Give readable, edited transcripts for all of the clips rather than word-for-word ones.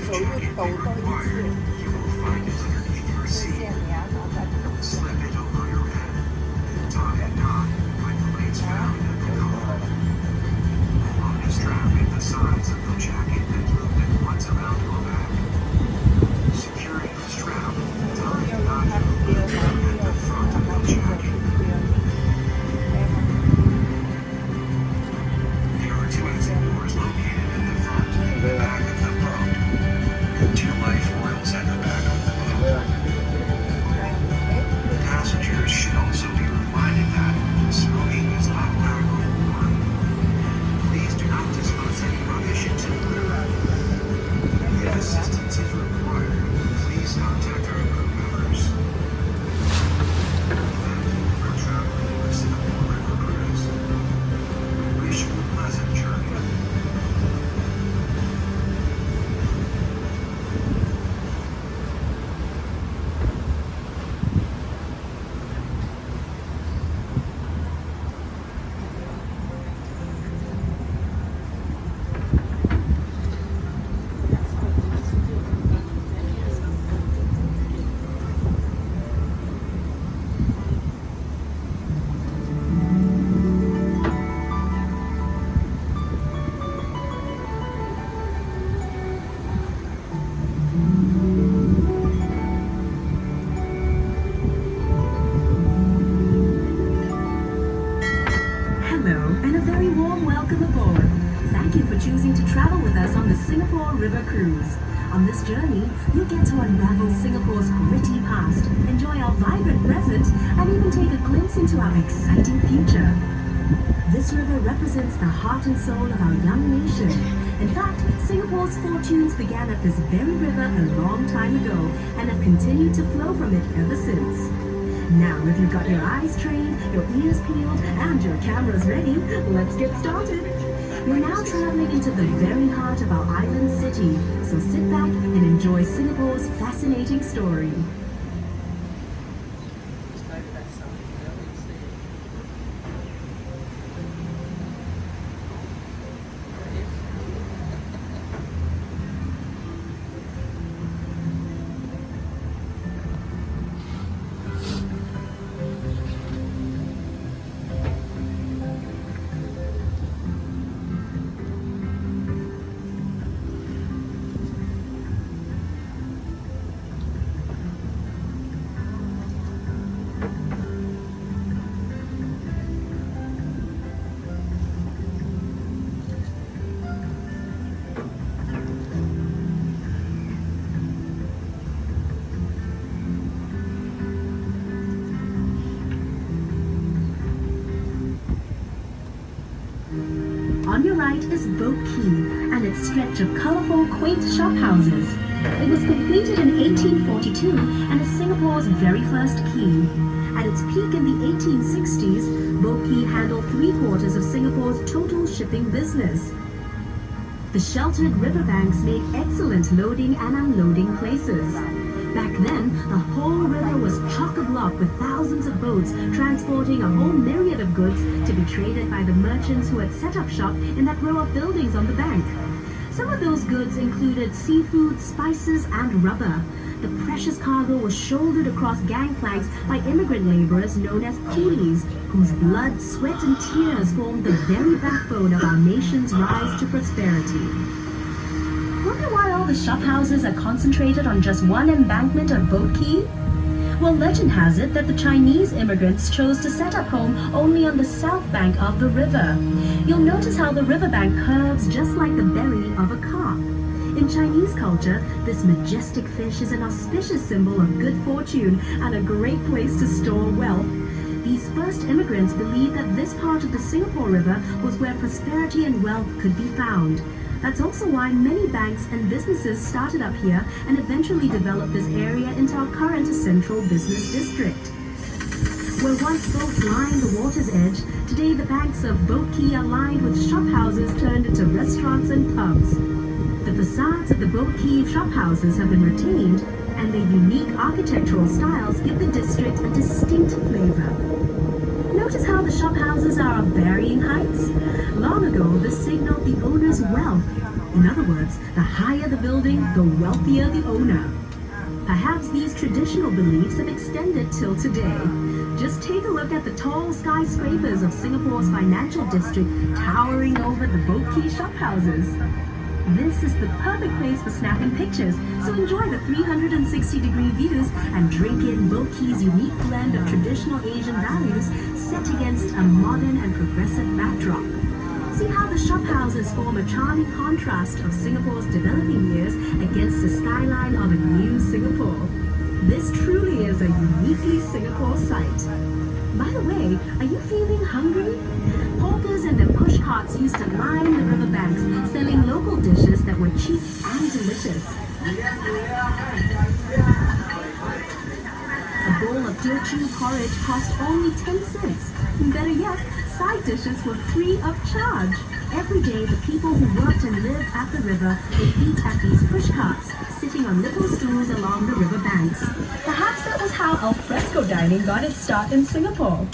手越抖动一次，视线你要拿在底线。River cruise. On this journey, you'll get to unravel Singapore's gritty past, enjoy our vibrant present, and even take a glimpse into our exciting future. This river represents the heart and soul of our young nation. In fact, Singapore's fortunes began at this very river a long time ago and have continued to flow from it ever since. Now, if you've got your eyes trained, your ears peeled, and your cameras ready, let's get started. We're now traveling into the very heart of our island city, so sit back and enjoy Singapore's fascinating story. On your right is Boat Quay and its stretch of colourful, quaint shop houses. It was completed in 1842 and is Singapore's very first quay. At its peak in the 1860s, Boat Quay handled 3/4 of Singapore's total shipping business. The sheltered riverbanks made excellent loading and unloading places. Back then, the whole river was chock-a-block with thousands of boats transporting a whole myriad of goods to be traded by the merchants who had set up shop in that row of buildings on the bank. Some of those goods included seafood, spices, and rubber. The precious cargo was shouldered across gangplanks by immigrant laborers known as coolies, whose blood, sweat, and tears formed the very backbone of our nation's rise to prosperity. Wonder why all the shop houses are concentrated on just one embankment of Boat Quay? Well, legend has it that the Chinese immigrants chose to set up home only on the south bank of the river. You'll notice how the riverbank curves just like the belly of a carp. In Chinese culture, this majestic fish is an auspicious symbol of good fortune and a great place to store wealth. These first immigrants believed that this part of the Singapore River was where prosperity and wealth could be found. That's also why many banks and businesses started up here and eventually developed this area into our current central business district. Where once boats lined the water's edge, today the banks of Boat Quay are lined with shop houses turned into restaurants and pubs. The facades of the Boat Quay shop houses have been retained, and their unique architectural styles give the district a distinct flavor. Notice how the shophouses are of varying heights? Long ago, this signaled the owner's wealth. In other words, the higher the building, the wealthier the owner. Perhaps these traditional beliefs have extended till today. Just take a look at the tall skyscrapers of Singapore's financial district towering over the Boat Quay shophouses. This is the perfect place for snapping pictures, so enjoy the 360-degree views and drink in Boat Quay's unique blend of traditional Asian values set against a modern and progressive backdrop. See how the shophouses form a charming contrast of Singapore's developing years against the skyline of a new Singapore. This truly is a uniquely Singapore sight. By the way, are you feeling hungry? Hawkers and their push carts used to line the riverbanks, selling local dishes that were cheap and delicious. A bowl of Teochew porridge cost only 10 cents. Better yet, side dishes were free of charge. Every day, the people who worked and lived at the river would eat at these push carts, sitting on little stools along the river banks. Perhaps that was how al fresco dining got its start in Singapore.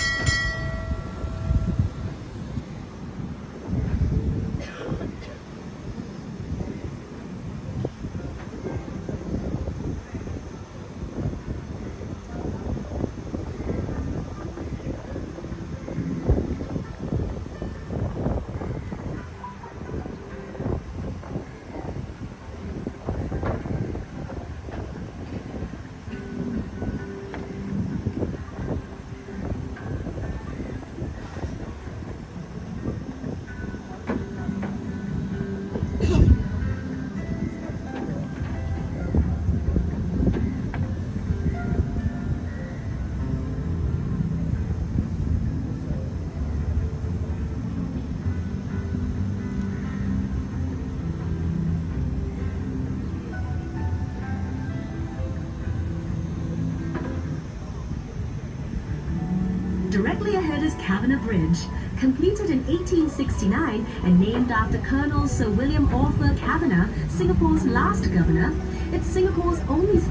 Directly ahead is Kavanagh Bridge, completed in 1869 and named after Colonel Sir William Orford Kavanagh, Singapore's last governor. It's Singapore's only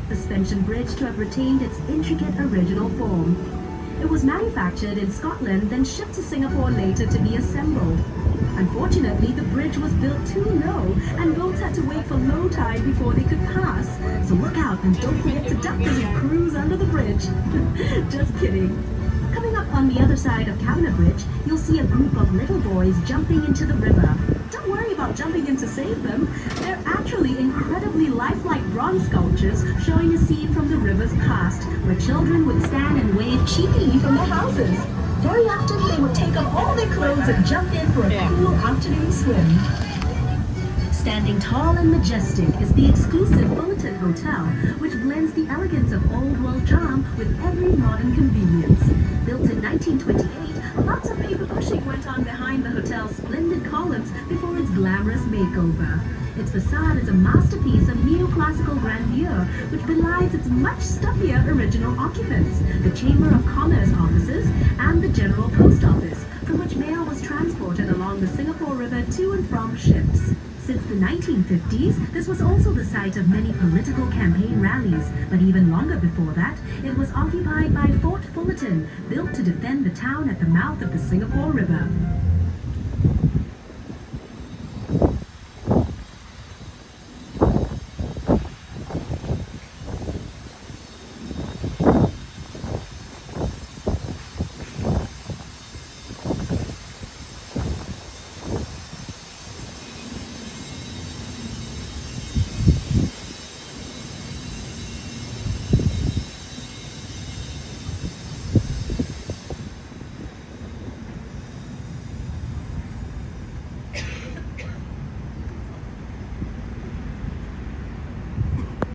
suspension bridge to have retained its intricate original form. It was manufactured in Scotland, then shipped to Singapore later to be assembled. Unfortunately, the bridge was built too low, and boats had to wait for low tide before they could pass. So look out and don't forget to duck as you cruise under the bridge. Just kidding. Coming up on the other side of Kavanagh Bridge, you'll see a group of little boys jumping into the river. Don't worry about jumping in to save them. They're actually incredibly lifelike bronze sculptures showing a scene from the river's past, where children would stand and wave cheekily from their houses. Very often, they would take off all their clothes and jump in for a cool afternoon swim. Standing tall and majestic is the exclusive Fullerton Hotel, which blends the elegance of old world charm with every modern convenience. Built in 1928, lots of paper pushing went on behind the hotel's splendid columns before its glamorous makeover. Its facade is a masterpiece of neoclassical grandeur, which belies its much stuffier original occupants, the Chamber of Commerce offices and the General Post Office, from which mail was transported along the Singapore River to and from ships. Since the 1950s, this was also the site of many political campaign rallies, but even longer before that, it was occupied by Fort Fullerton, built to defend the town at the mouth of the Singapore River.